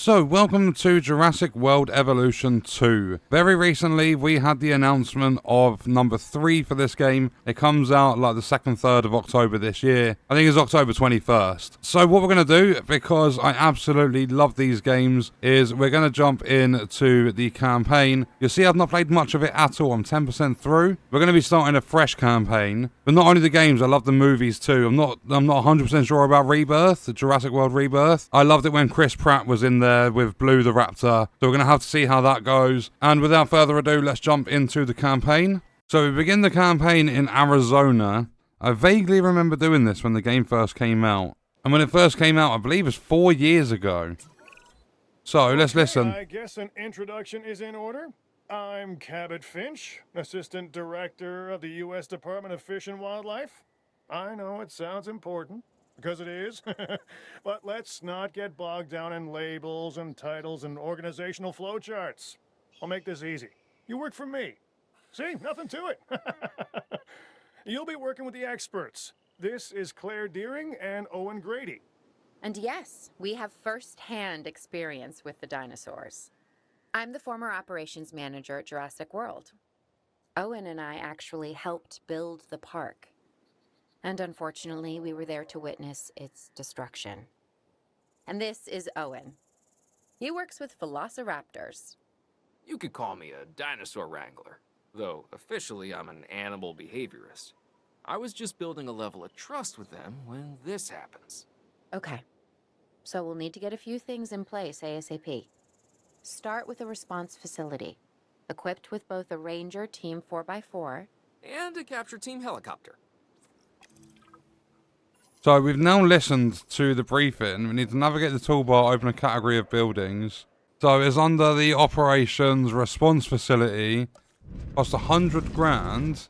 So, welcome to Jurassic World Evolution 2. Very recently, we had the announcement of number 3 for this game. It comes out like the 2nd, 3rd of October this year. I think it's October 21st. So what we're going to do, because I absolutely love these games, is we're going to jump into the campaign. You'll see I've not played much of it at all. I'm 10% through. We're going to be starting a fresh campaign. But not only the games, I love the movies too. I'm not 100% sure about Rebirth, the Jurassic World Rebirth. I loved it when Chris Pratt was in there with Blue the Raptor, so we're going to have to see how that goes. And without further ado, let's jump into the campaign. So we begin the campaign in Arizona. I vaguely remember doing this when the game first came out. And when it first came out, I believe it was 4 years ago. So let's listen. I guess an introduction is in order. I'm Cabot Finch, Assistant Director of the U.S. Department of Fish and Wildlife. I know it sounds important. Because it is. But let's not get bogged down in labels and titles and organizational flowcharts. I'll make this easy. You work for me. See? Nothing to it. You'll be working with the experts. This is Claire Deering and Owen Grady. And yes, we have first-hand experience with the dinosaurs. I'm the former operations manager at Jurassic World. Owen and I actually helped build the park. And unfortunately, we were there to witness its destruction. And this is Owen. He works with velociraptors. You could call me a dinosaur wrangler, though officially I'm an animal behaviorist. I was just building a level of trust with them when this happens. Okay. So we'll need to get a few things in place ASAP. Start with a response facility, equipped with both a Ranger Team 4x4 and a capture team helicopter. So we've now listened to the briefing. We need to navigate the toolbar, open a category of buildings. So it's under the operations response facility. Cost 100 grand.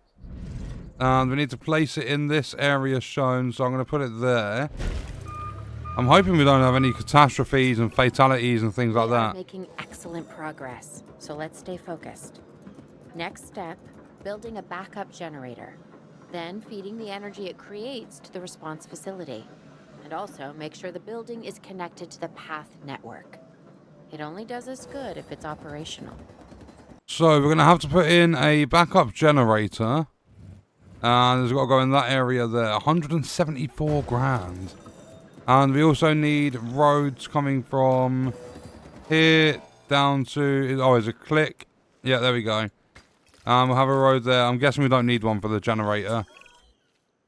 And we need to place it in this area shown. So I'm going to put it there. I'm hoping we don't have any catastrophes and fatalities and things like that. Making excellent progress. So let's stay focused. Next step, building a backup generator. Then feeding the energy it creates to the response facility. And also make sure the building is connected to the path network. It only does us good if it's operational. So we're going to have to put in a backup generator. And it's got to go in that area there. 174 grand. And we also need roads coming from here down to... Oh, is it click? Yeah, there we go. We'll have a road there. I'm guessing we don't need one for the generator.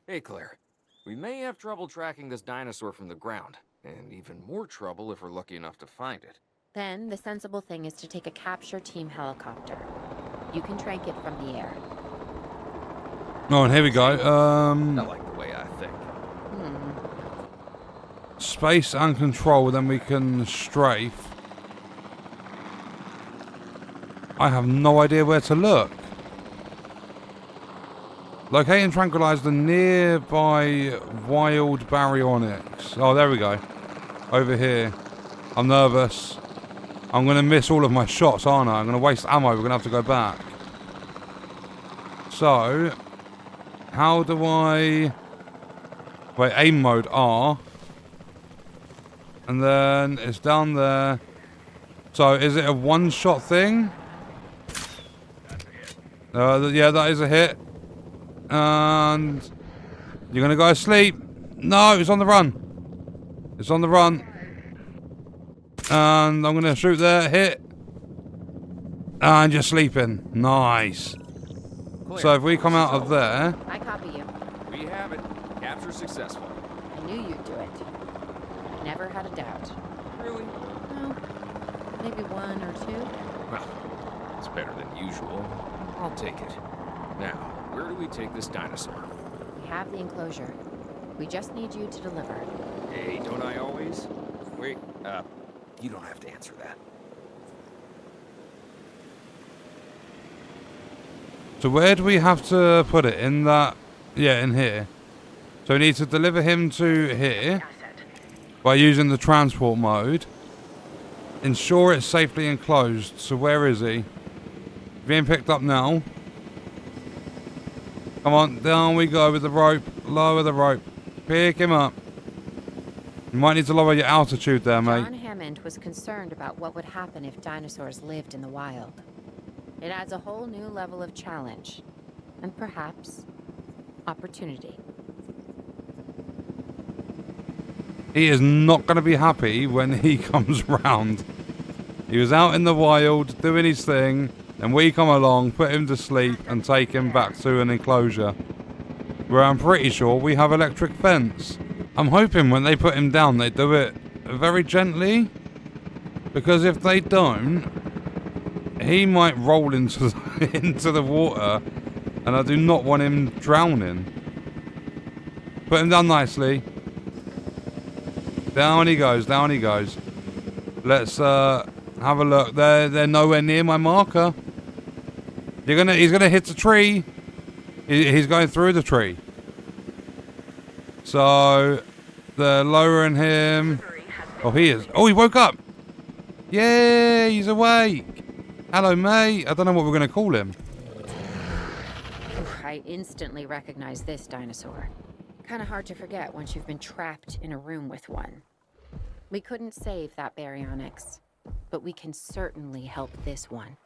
Hey, Claire. We may have trouble tracking this dinosaur from the ground, and even more trouble if we're lucky enough to find it. Then the sensible thing is to take a capture team helicopter. You can trank it from the air. Oh, and here we go. I like the way I think. Space and control, then we can strafe. I have no idea where to look. Locate and tranquilize the nearby wild baryonyx. Oh, there we go. Over here. I'm nervous. I'm going to miss all of my shots, aren't I? I'm going to waste ammo. We're going to have to go back. So, how do I... Wait, aim mode R. And then it's down there. So, is it a one-shot thing? Yeah, that is a hit. And you're gonna go to sleep. No, it's on the run. It's on the run. And I'm gonna shoot there, hit. And you're sleeping. Nice. Claire, So if we come out of there... I copy you. We have it. Capture successful. I knew you'd do it. Never had a doubt. Really? No, maybe one or two. Well, it's better than usual. I'll take it. Now, where do we take this dinosaur? We have the enclosure. We just need you to deliver. Hey, don't I always? Wait, you don't have to answer that. So where do we have to put it? In that... Yeah, in here. So we need to deliver him to here. By using the transport mode. Ensure it's safely enclosed. So where is he? Being picked up now. Come on, down we go with the rope. Lower the rope. Pick him up. You might need to lower your altitude there, mate. John Hammond was concerned about what would happen if dinosaurs lived in the wild. It adds a whole new level of challenge, and perhaps opportunity. He is not going to be happy when he comes round. He was out in the wild doing his thing, and we come along, put him to sleep, and take him back to an enclosure where I'm pretty sure we have electric fence. I'm hoping when they put him down, they do it very gently, because if they don't, he might roll into the water, and I do not want him drowning. Put him down nicely. Down he goes, down he goes. Let's have a look. They're nowhere near my marker. He's gonna hit the tree. He's going through the tree. So they're lowering him. Oh, he is. Oh, he woke up. Yay, he's awake. Hello, mate. I don't know what we're gonna call him. I instantly recognize this dinosaur. Kind of hard to forget once you've been trapped in a room with one. We couldn't save that baryonyx, but we can certainly help this one.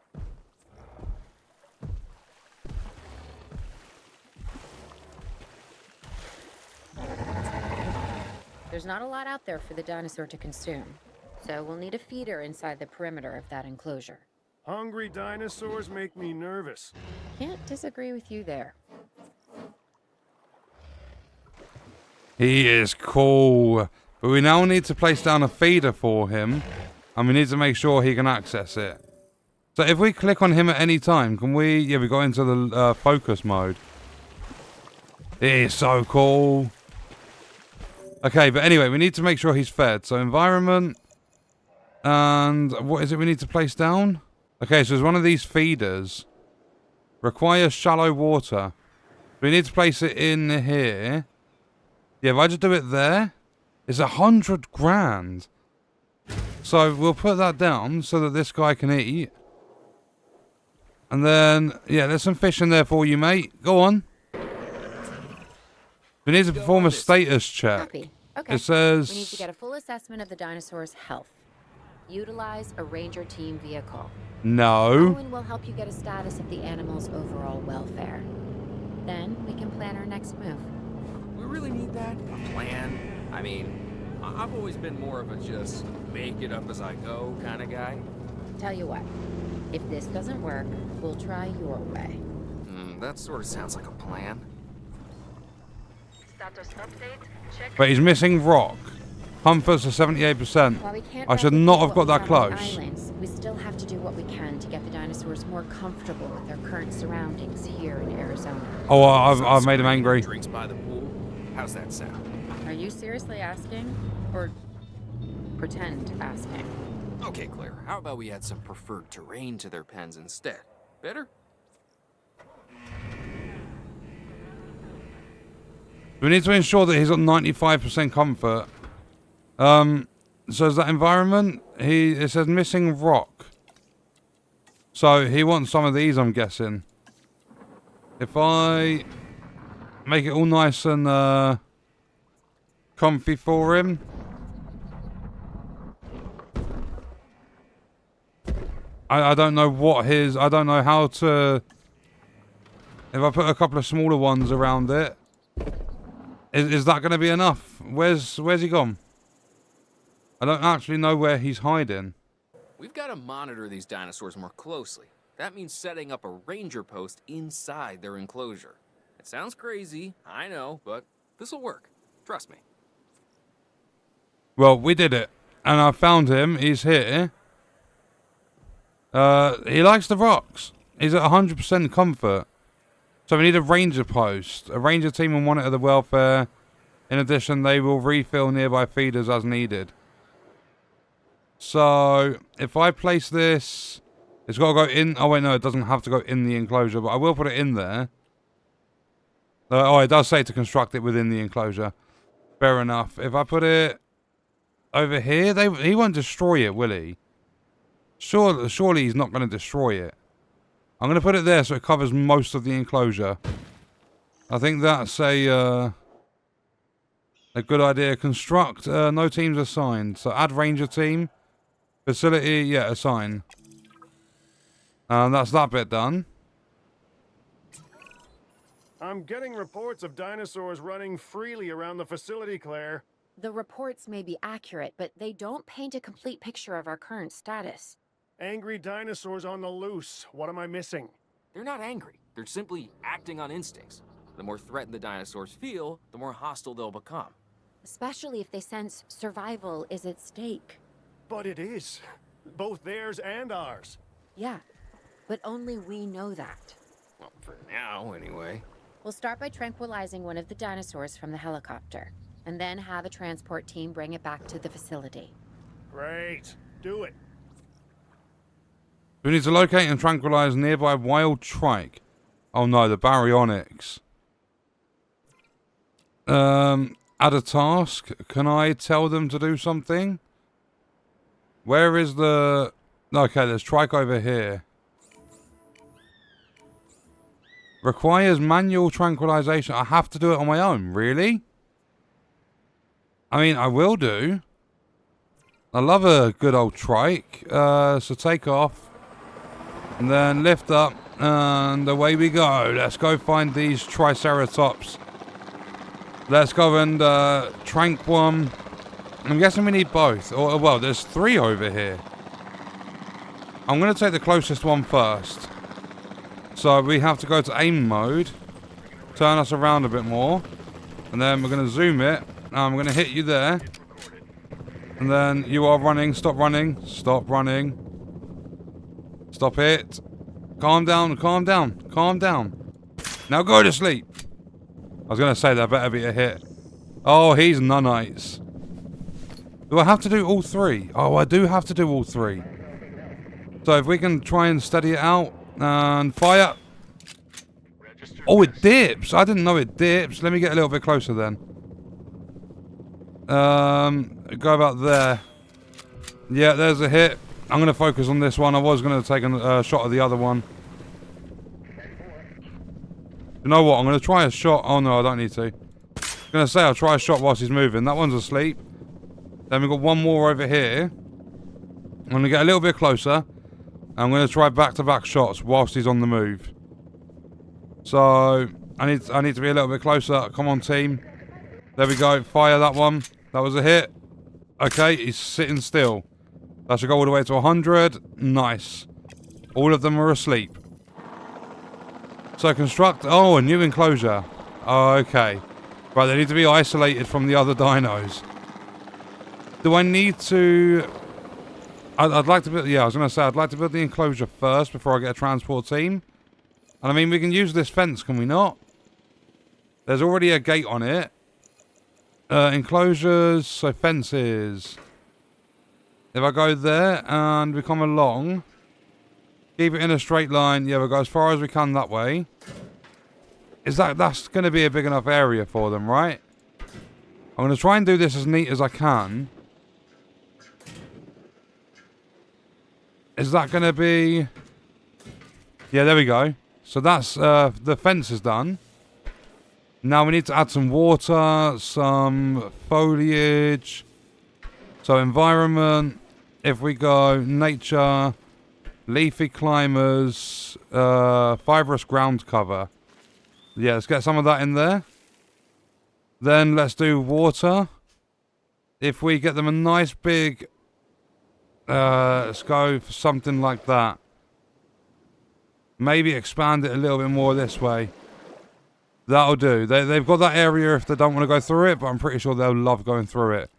There's not a lot out there for the dinosaur to consume, so we'll need a feeder inside the perimeter of that enclosure. Hungry dinosaurs make me nervous. Can't disagree with you there. He is cool. But we now need to place down a feeder for him. And we need to make sure he can access it. So if we click on him at any time, can we... Yeah, we got into the focus mode. It is so cool. Okay, but anyway, we need to make sure he's fed. So environment. And what is it we need to place down? Okay, so there's one of these feeders. Requires shallow water. We need to place it in here. Yeah, if I just do it there, it's 100 grand. So we'll put that down so that this guy can eat. And then, yeah, there's some fish in there for you, mate. Go on. We need to perform a status check. Copy. Okay. It says... We need to get a full assessment of the dinosaur's health. Utilize a ranger team vehicle. No. Owen will help you get a status of the animal's overall welfare. Then we can plan our next move. We really need that? A plan? I mean, I've always been more of a just make it up as I go kind of guy. Tell you what, if this doesn't work, we'll try your way. That sort of sounds like a plan. Status update. Check. But he's missing rock. Comfort's to 78%. While we can't I should not have got that replicate what we close. found on the islands, we still have to do what we can to get the dinosaurs more comfortable with their current surroundings here in Arizona. Oh, I've made him angry. Drinks by the pool. How's that sound? Are you seriously asking? Or pretend asking? Okay, Claire, how about we add some preferred terrain to their pens instead? Better? We need to ensure that he's got 95% comfort. So is that environment? It says missing rock. So he wants some of these, I'm guessing. If I make it all nice and comfy for him. I don't know what his... I don't know how to... If I put a couple of smaller ones around it. Is that going to be enough? Where's he gone? I don't actually know where he's hiding. We've got to monitor these dinosaurs more closely. That means setting up a ranger post inside their enclosure. It sounds crazy, I know, but this'll work. Trust me. Well, we did it. And I found him. He's here. He likes the rocks. He's at 100% comfort. So we need a ranger post. A ranger team will monitor the welfare. In addition, they will refill nearby feeders as needed. So, if I place this... It's got to go in... Oh, wait, no, it doesn't have to go in the enclosure, but I will put it in there. Oh, it does say to construct it within the enclosure. Fair enough. If I put it over here, he won't destroy it, will he? Surely he's not going to destroy it. I'm going to put it there so it covers most of the enclosure. I think that's a good idea. Construct. No teams assigned. So add ranger team. Facility, yeah, assign. And that's that bit done. I'm getting reports of dinosaurs running freely around the facility, Claire. The reports may be accurate, but they don't paint a complete picture of our current status. Angry dinosaurs on the loose. What am I missing? They're not angry. They're simply acting on instincts. The more threatened the dinosaurs feel, the more hostile they'll become. Especially if they sense survival is at stake. But it is. Both theirs and ours. Yeah, but only we know that. Well, for now, anyway. We'll start by tranquilizing one of the dinosaurs from the helicopter, and then have a transport team bring it back to the facility. Great. Do it. We need to locate and tranquilize nearby wild trike. Oh no, the baryonyx. Add a task. Can I tell them to do something? Where is the... Okay, there's trike over here. Requires manual tranquilization. I have to do it on my own, really? I mean, I will do. I love a good old trike. So take off. And then lift up. And away we go. Let's go find these Triceratops. Let's go and trank one. I'm guessing we need both. Or, well, there's 3 over here. I'm going to take the closest one first. So we have to go to aim mode. Turn us around a bit more. And then we're going to zoom it. I'm going to hit you there. And then you are running. Stop running. Stop running. Stop it. Calm down. Calm down. Calm down. Now go to sleep. I was going to say that better be a hit. Oh, he's nunites. Do I have to do all 3? Oh, I do have to do all 3. So if we can try and steady it out. And fire. Oh, it dips. I didn't know it dips. Let me get a little bit closer then. Go about there. Yeah, there's a hit. I'm going to focus on this one. I was going to take a shot of the other one. You know what? I'm going to try a shot. Oh, no, I don't need to. I'm going to say I'll try a shot whilst he's moving. That one's asleep. Then we've got one more over here. I'm going to get a little bit closer. I'm going to try back-to-back shots whilst he's on the move. So, I need to be a little bit closer. Come on, team. There we go. Fire that one. That was a hit. Okay, he's sitting still. That should go all the way to 100. Nice. All of them are asleep. So, construct... Oh, a new enclosure. Oh, okay. Right, they need to be isolated from the other dinos. Do I need to... I'd like to build... Yeah, I was going to say, I'd like to build the enclosure first before I get a transport team. And I mean, we can use this fence, can we not? There's already a gate on it. Enclosures, so fences. If I go there and we come along, keep it in a straight line. Yeah, we'll go as far as we can that way. That's going to be a big enough area for them, right? I'm going to try and do this as neat as I can. Is that going to be... Yeah, there we go. So that's... the fence is done. Now we need to add some water, some foliage. So environment. If we go nature, leafy climbers, fibrous ground cover. Yeah, let's get some of that in there. Then let's do water. If we get them a nice big... let's go for something like that. Maybe expand it a little bit more this way. That'll do. They've got that area if they don't want to go through it, but I'm pretty sure they'll love going through it.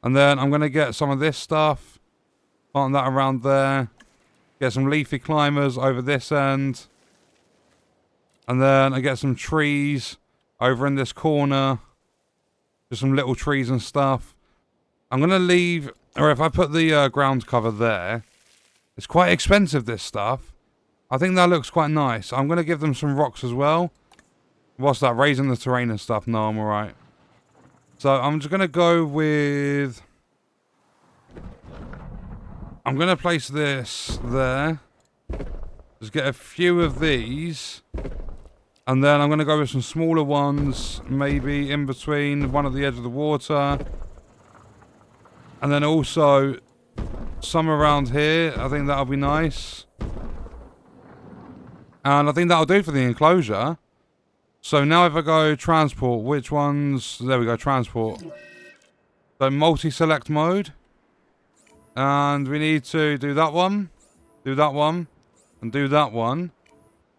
And then I'm going to get some of this stuff. Plant that around there. Get some leafy climbers over this end. And then I get some trees over in this corner. Just some little trees and stuff. I'm going to leave... Or if I put the ground cover there, it's quite expensive, this stuff. I think that looks quite nice. I'm going to give them some rocks as well. What's that? Raising the terrain and stuff? No, I'm alright. So I'm just going to go with... I'm going to place this there. Just get a few of these. And then I'm going to go with some smaller ones. Maybe in between, one at the edge of the water. And then also some around here. I think that'll be nice. And I think that'll do for the enclosure. So now if I go transport, which ones? There we go, transport. So multi-select mode. And we need to do that one, and do that one.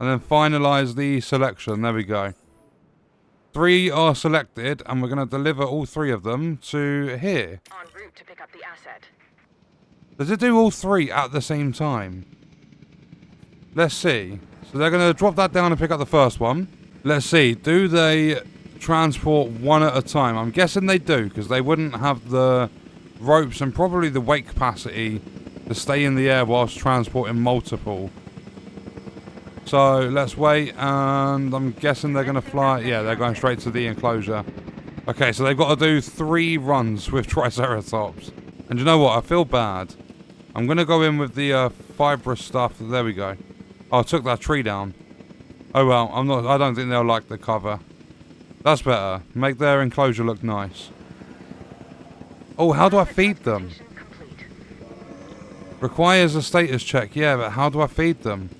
And then finalize the selection. There we go. 3 are selected, and we're going to deliver all 3 of them to here. En route to pick up the asset. Does it do all 3 at the same time? Let's see. So they're going to drop that down and pick up the first one. Let's see. Do they transport one at a time? I'm guessing they do, because they wouldn't have the ropes and probably the weight capacity to stay in the air whilst transporting multiple. So let's wait, and I'm guessing they're going to fly. Yeah, they're going straight to the enclosure. Okay, so they've got to do 3 runs with Triceratops. And you know what? I feel bad. I'm going to go in with the fibrous stuff. There we go. Oh, I took that tree down. Oh well, I don't think they'll like the cover. That's better. Make their enclosure look nice. Oh, how do I feed them? Requires a status check. Yeah, but how do I feed them?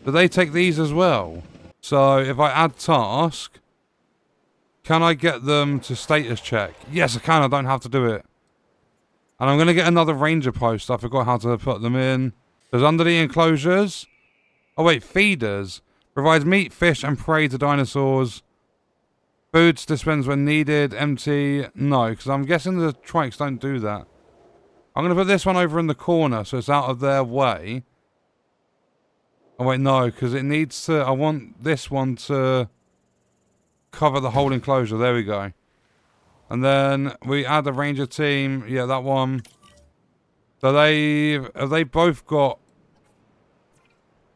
Do they take these as well? So if I add task, can I get them to status check? Yes, I can. I don't have to do it. And I'm going to get another ranger post. I forgot how to put them in. There's under the enclosures. Oh wait, feeders. Provides meat, fish, and prey to dinosaurs. Foods dispensed when needed. Empty. No, because I'm guessing the trikes don't do that. I'm going to put this one over in the corner so it's out of their way. Oh wait, no, because it needs to... I want this one to cover the whole enclosure. There we go. And then we add the ranger team. Yeah, that one. So have they both got...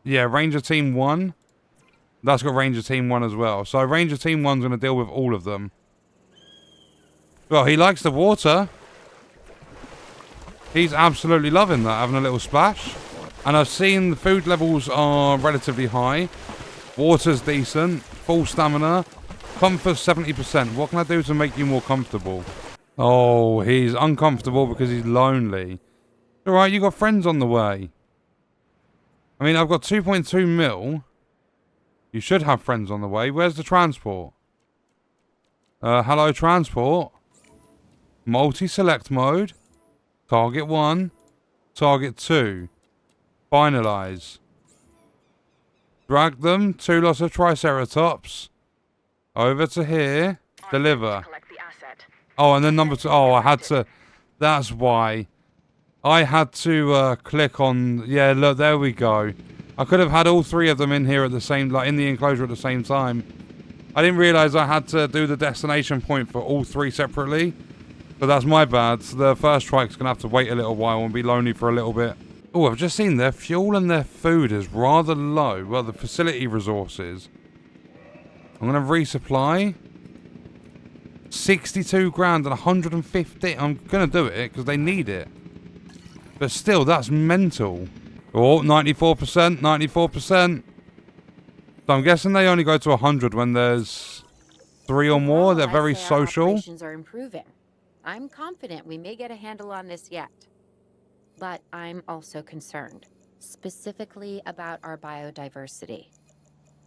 Yeah, ranger team 1. That's got ranger team 1 as well. So ranger team 1's going to deal with all of them. Well, he likes the water. He's absolutely loving that, having a little splash. And I've seen the food levels are relatively high. Water's decent. Full stamina. Comfort 70%. What can I do to make you more comfortable? Oh, he's uncomfortable because he's lonely. Alright, you got friends on the way. I mean, I've got 2.2 mil. You should have friends on the way. Where's the transport? Hello, transport. Multi-select mode. Target 1. Target 2. Finalize. Drag them. 2 lots of Triceratops. Over to here. Deliver. Oh, and then number 2. Oh, I had to... That's why. I had to click on... Yeah, look, there we go. I could have had all 3 of them in here at the same... Like, in the enclosure at the same time. I didn't realise I had to do the destination point for all 3 separately. But that's my bad. The first trike's going to have to wait a little while and be lonely for a little bit. Oh, I've just seen their fuel and their food is rather low. Well, the facility resources. I'm going to resupply. 62 grand and 150. I'm going to do it because they need it. But still, that's mental. Oh, 94%, 94%. So I'm guessing they only go to 100 when there's 3 or more. They're very social. Operations are improving. I'm confident we may get a handle on this yet. But I'm also concerned, specifically about our biodiversity.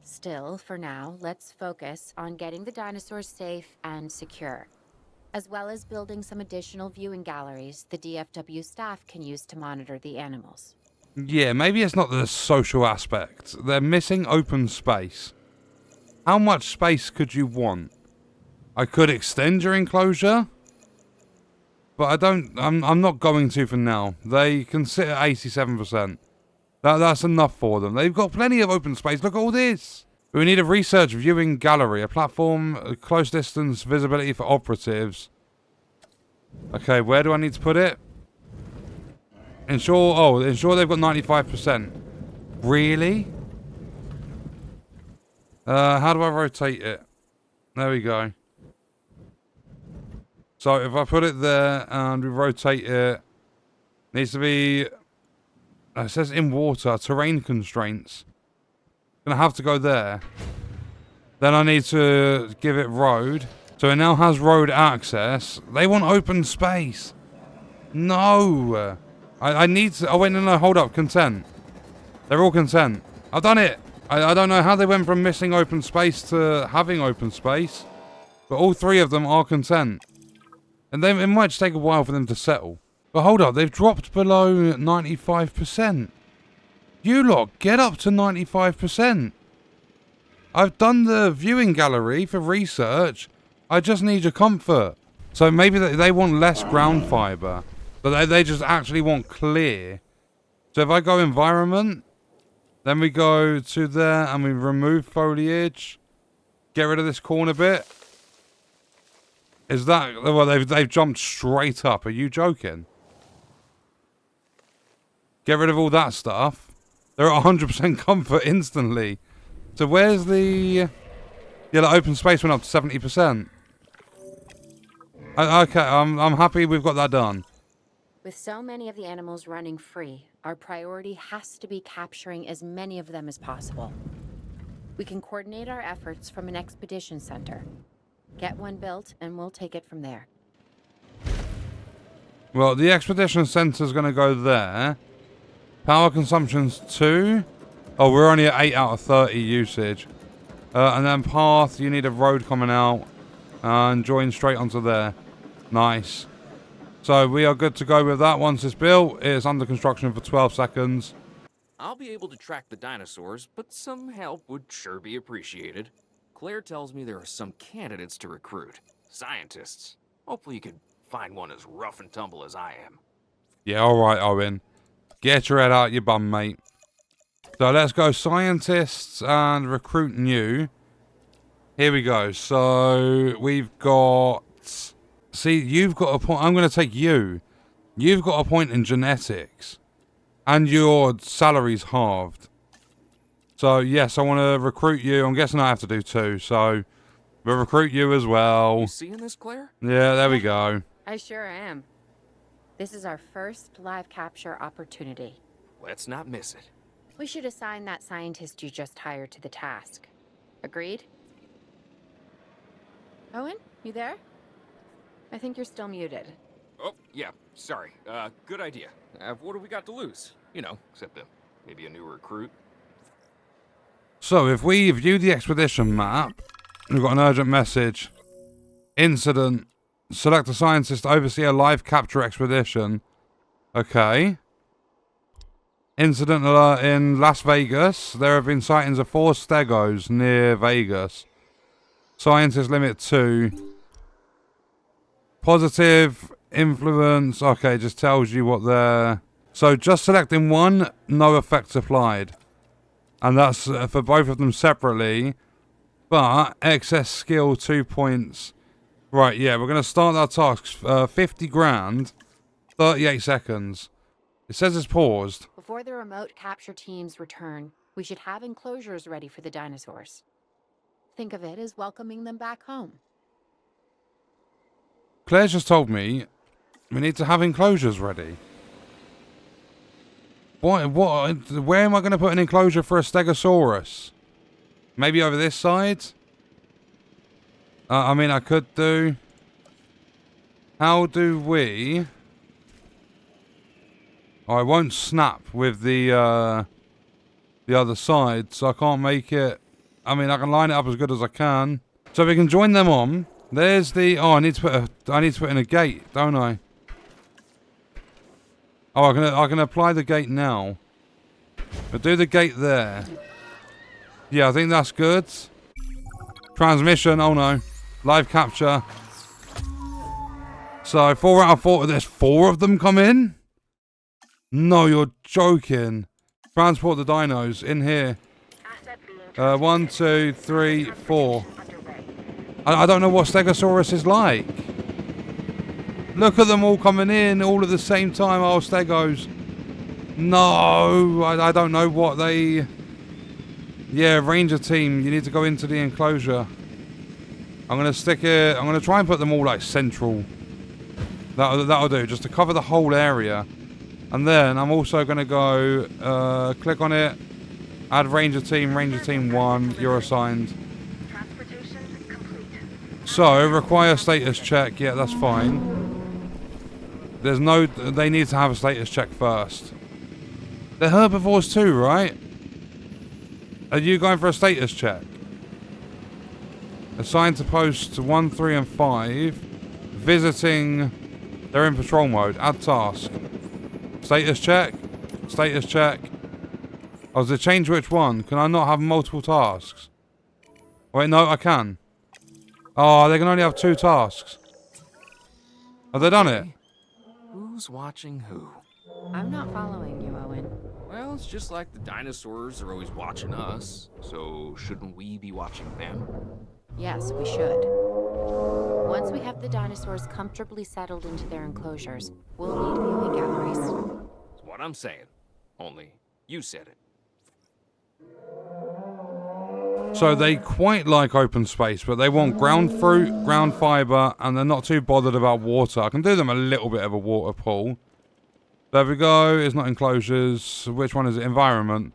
Still, for now, let's focus on getting the dinosaurs safe and secure, as well as building some additional viewing galleries the DFW staff can use to monitor the animals. Yeah, maybe it's not the social aspect. They're missing open space. How much space could you want? I could extend your enclosure, but I'm not going to for now. They can sit at 87%. That's enough for them. They've got plenty of open space. Look at all this. We need a research viewing gallery, a platform, a close distance visibility for operatives. Okay, where do I need to put it? Ensure they've got 95%. Really? How do I rotate it? There we go. So if I put it there and we rotate it, needs to be, it says in water, terrain constraints. Gonna have to go there. Then I need to give it road. So it now has road access. They want open space. No. I need to... Oh, wait, no, hold up. Consent. They're all consent. I've done it. I don't know how they went from missing open space to having open space. But all 3 of them are consent. And then it might just take a while for them to settle. But hold up. They've dropped below 95%. You lot, get up to 95%. I've done the viewing gallery for research. I just need your comfort. So maybe they want less ground fiber. But they just actually want clear. So if I go environment, then we go to there and we remove foliage. Get rid of this corner bit. Is that... Well, they've jumped straight up. Are you joking? Get rid of all that stuff. They're at 100% comfort instantly. So where's the... Yeah, the open space went up to 70%. Okay, I'm happy we've got that done. With so many of the animals running free, our priority has to be capturing as many of them as possible. We can coordinate our efforts from an expedition center. Get one built, and we'll take it from there. Well, the expedition center's going to go there. Power consumption's 2. Oh, we're only at 8 out of 30 usage. And then path, you need a road coming out. And join straight onto there. Nice. So we are good to go with that. Once it's built, it's under construction for 12 seconds. I'll be able to track the dinosaurs, but some help would sure be appreciated. Claire tells me there are some candidates to recruit. Scientists. Hopefully you can find one as rough and tumble as I am. Yeah, alright, Owen. Get your head out your bum, mate. So let's go scientists and recruit new. Here we go. So we've got... See, you've got a point... I'm going to take you. You've got a point in genetics. And your salary's halved. So, yes, I want to recruit you. I'm guessing I have to do 2. So, we'll recruit you as well. You seeing this, Claire? Yeah, there we go. I sure am. This is our first live capture opportunity. Let's not miss it. We should assign that scientist you just hired to the task. Agreed? Owen, you there? I think you're still muted. Oh, yeah, sorry. Good idea. What do we got to lose? You know, except maybe a new recruit. So, if we view the expedition map, we've got an urgent message. Incident. Select a scientist to oversee a live capture expedition. Okay. Incident alert in Las Vegas. There have been sightings of 4 stegos near Vegas. Scientist limit 2. Positive influence. Okay, just tells you what they're... So, just selecting one, no effects applied. And that's for both of them separately. But, excess skill, 2 points. Right, yeah, we're going to start our tasks. 50 grand, 38 seconds. It says it's paused. Before the remote capture teams return, we should have enclosures ready for the dinosaurs. Think of it as welcoming them back home. Claire just told me we need to have enclosures ready. What? Where am I going to put an enclosure for a Stegosaurus? Maybe over this side? I mean, I could do... How do we... Oh, I won't snap with the other side, so I can't make it... I mean, I can line it up as good as I can. So we can join them on. There's the... Oh, I need to put in a gate, don't I? Oh, I can apply the gate now. I'll do the gate there. Yeah, I think that's good. Transmission, oh no. Live capture. So, 4 out of 4. There's 4 of them come in? No, you're joking. Transport the dinos in here. 1, 2, 3, 4. I don't know what Stegosaurus is like. Look at them all coming in all at the same time. Oh, Stegos. No, I don't know what they... Yeah, Ranger team, you need to go into the enclosure. I'm going to stick it... I'm going to try and put them all, like, central. That'll do, just to cover the whole area. And then I'm also going to go... click on it. Add Ranger team 1. You're assigned. So, require status check. Yeah, that's fine. There's no... They need to have a status check first. They're herbivores too, right? Are you going for a status check? Assigned to posts 1, 3, and 5. Visiting... They're in patrol mode. Add task. Status check. Status check. Oh, does it change which one? Can I not have multiple tasks? Wait, no, I can. Oh, they can only have 2 tasks. Have they done it? Who's watching who? I'm not following you, Owen. Well, it's just like the dinosaurs are always watching us, so shouldn't we be watching them? Yes, we should. Once we have the dinosaurs comfortably settled into their enclosures, we'll need viewing galleries. That's what I'm saying. Only, you said it. So they quite like open space, but they want ground fruit, ground fiber, and they're not too bothered about water. I can do them a little bit of a water pool. There we go. It's not enclosures. Which one is it? Environment.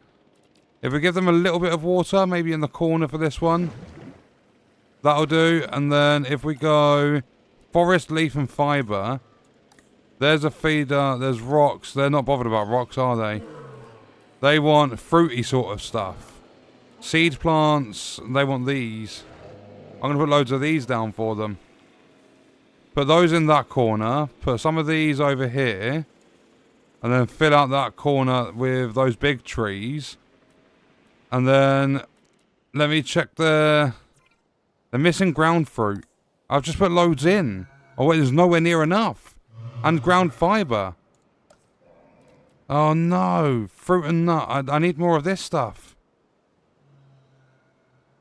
If we give them a little bit of water, maybe in the corner for this one. That'll do. And then if we go forest, leaf, and fiber. There's a feeder. There's rocks. They're not bothered about rocks, are they? They want fruity sort of stuff. Seed plants, they want these. I'm going to put loads of these down for them. Put those in that corner. Put some of these over here. And then fill out that corner with those big trees. And then let me check the... They're missing ground fruit. I've just put loads in. Oh wait, there's nowhere near enough. And ground fiber. Oh no. Fruit and nut. I need more of this stuff.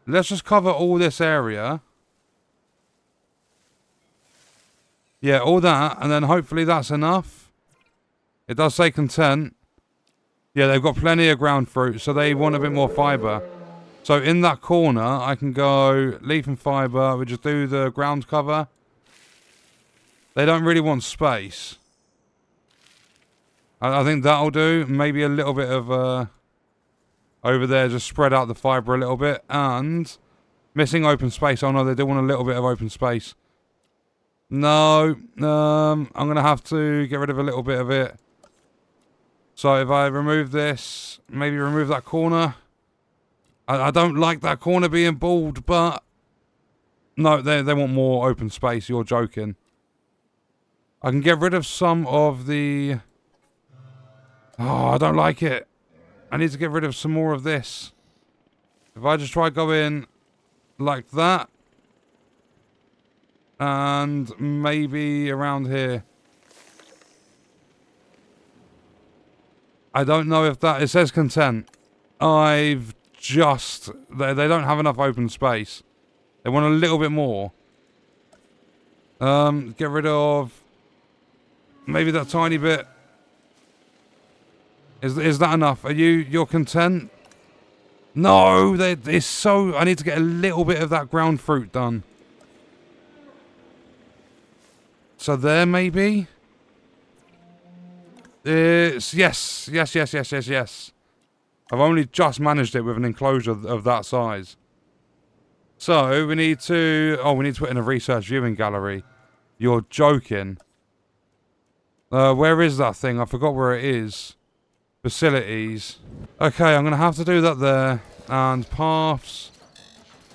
Let's just cover all this area. Yeah, all that. And then hopefully that's enough. It does say content. Yeah, they've got plenty of ground fruit, so they want a bit more fiber. So in that corner, I can go leaf and fiber. We just do the ground cover. They don't really want space. I think that'll do. Maybe a little bit of... over there, just spread out the fibre a little bit. And missing open space. Oh no, they do want a little bit of open space. No, I'm going to have to get rid of a little bit of it. So if I remove this, maybe remove that corner. I don't like that corner being bald, but... No, they want more open space. You're joking. I can get rid of some of the... Oh, I don't like it. I need to get rid of some more of this. If I just try going like that. And maybe around here. I don't know if that... It says content. I've just... They don't have enough open space. They want a little bit more. Get rid of... Maybe that tiny bit. Is that enough? You're content? No, it's so... I need to get a little bit of that ground fruit done. So there, maybe? It's... Yes. I've only just managed it with an enclosure of that size. So, we need to... Oh, we need to put in a research viewing gallery. You're joking. Where is that thing? I forgot where it is. Facilities. Okay, I'm going to have to do that there. And paths.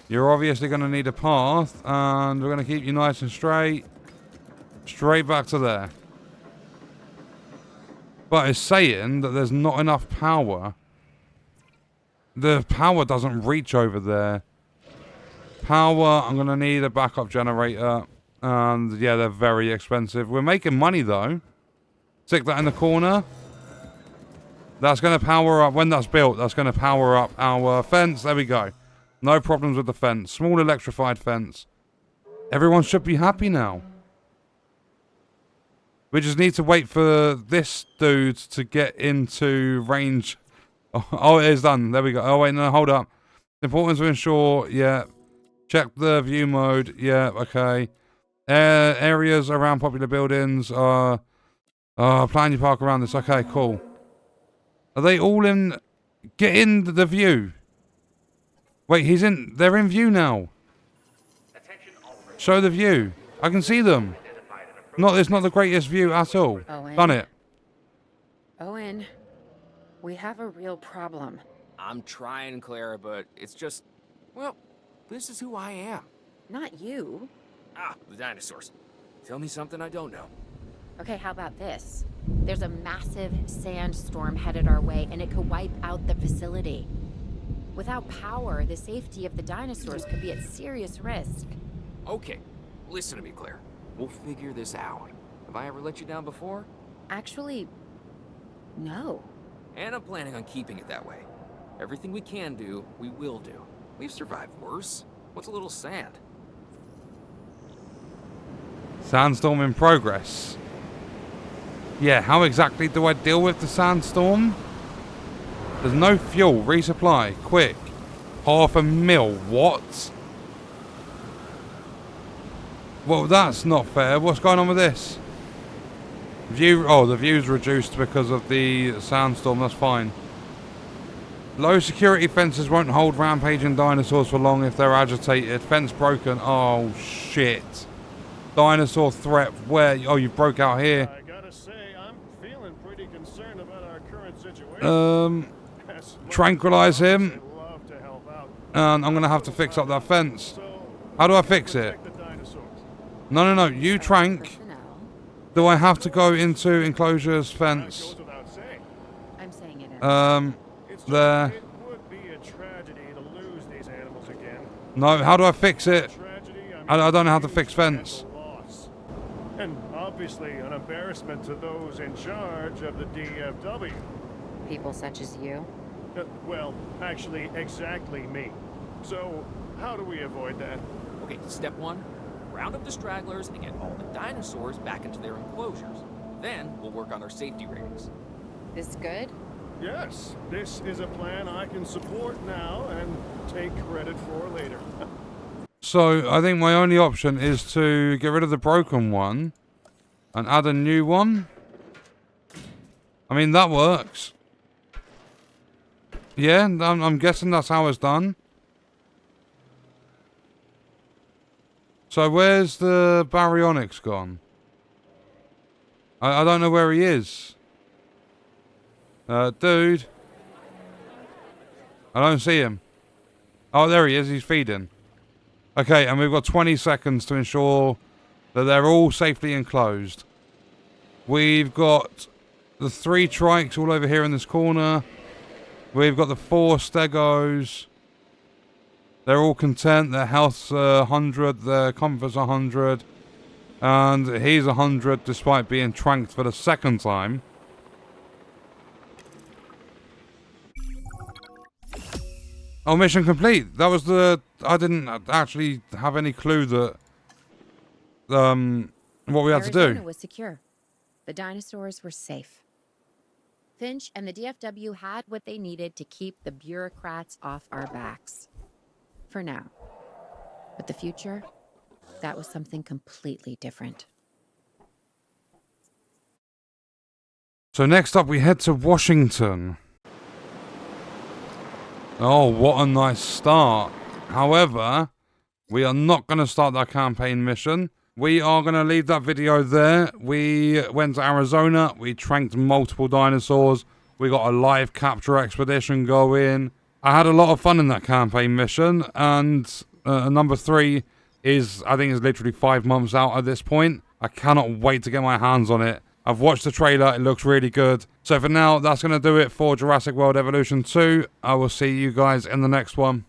You're obviously going to need a path. And we're going to keep you nice and straight. Straight back to there. But it's saying that there's not enough power. The power doesn't reach over there. Power, I'm going to need a backup generator. And yeah, they're very expensive. We're making money though. Stick that in the corner. That's going to power up, when that's built, that's going to power up our fence. There we go. No problems with the fence. Small electrified fence. Everyone should be happy now. We just need to wait for this dude to get into range. Oh, it is done. There we go. Oh, wait, no, hold up. Important to ensure, yeah. Check the view mode. Yeah, okay. Areas around popular buildings are... plan your park around this. Okay, cool. Are they all in... Get in the view. Wait, he's in... They're in view now. Show the view. I can see them. It's not the greatest view at all. Owen. Done it. Owen, we have a real problem. I'm trying, Clara, but it's just... Well, this is who I am. Not you. Ah, the dinosaurs. Tell me something I don't know. Okay, how about this? There's a massive sandstorm headed our way, and it could wipe out the facility. Without power, the safety of the dinosaurs could be at serious risk. Okay, listen to me, Claire. We'll figure this out. Have I ever let you down before? Actually, no. And I'm planning on keeping it that way. Everything we can do, we will do. We've survived worse. What's a little sand? Sandstorm in progress. Yeah, how exactly do I deal with the sandstorm? There's no fuel. Resupply. Quick. 500,000. What? Well, that's not fair. What's going on with this? View. Oh, the view's reduced because of the sandstorm. That's fine. Low security fences won't hold rampaging dinosaurs for long if they're agitated. Fence broken. Oh, shit. Dinosaur threat. Where? Oh, you broke out here. I gotta say, I'm feeling pretty concerned about our current situation. Tranquilize him. I'd love to help out. And I'm going to have to fix up that fence. So, How do I fix it? protect the dinosaurs. No. You trank. Personnel. Do I have to go into Enclosure's That fence? goes without saying. I'm saying it. It's just, There. it would be a tragedy to lose these animals again. No, how do I fix it? Tragedy, I don't know how to huge fix fence. financial loss. And obviously an embarrassment to those in charge of the DFW. People such as you. Well, actually, exactly me. So, how do we avoid that? Okay, step one. Round up the stragglers and get all the dinosaurs back into their enclosures. Then we'll work on our safety ratings. This good? Yes, this is a plan I can support now and take credit for later. So, I think my only option is to get rid of the broken one and add a new one. I mean, that works. Yeah, I'm guessing that's how it's done. So, where's the baryonyx gone? I don't know where he is. Dude. I don't see him. Oh, there he is. He's feeding. Okay, and we've got 20 seconds to ensure that they're all safely enclosed. We've got the 3 trikes all over here in this corner. We've got the 4 stegos. They're all content. Their health's 100. Their comfort's 100. And he's 100 despite being tranked for the second time. Oh, mission complete. That was the... I didn't actually have any clue that... what we had to Arizona do. was secure. The dinosaurs were safe. Finch and the DFW had what they needed to keep the bureaucrats off our backs. For now. But the future, that was something completely different. So next up we head to Washington. Oh, what a nice start. However, we are not going to start that campaign mission. We are going to leave that video there. We went to Arizona. We tranked multiple dinosaurs. We got a live capture expedition going. I had a lot of fun in that campaign mission. And number 3 is, I think, is literally 5 months out at this point. I cannot wait to get my hands on it. I've watched the trailer. It looks really good. So for now, that's going to do it for Jurassic World Evolution 2. I will see you guys in the next one.